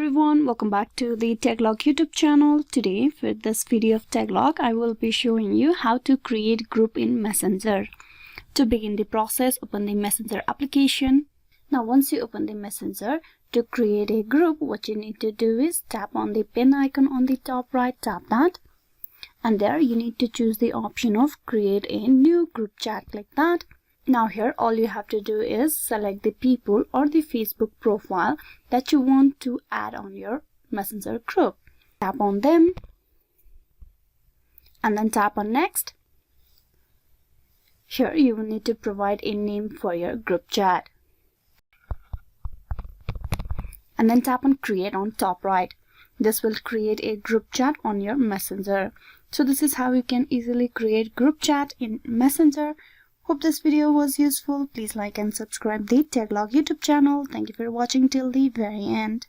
everyone, welcome back to the Taglog YouTube channel. Today for this video of Taglog, I will be showing you how to create group in Messenger. To begin the process, open the Messenger application. Now once you open the Messenger, to create a group, what you need to do is tap on the pen icon on the top right, tap that. And there you need to choose the option of create a new group chat, like that. Now here all you have to do is select the people or the Facebook profile that you want to add on your Messenger group. Tap on them and then tap on next. Here you will need to provide a name for your group chat. And then tap on create on top right. This will create a group chat on your Messenger. So this is how you can easily create group chat in Messenger. Hope this video was useful. Please like and subscribe the Taglog YouTube channel. Thank you for watching till the very end.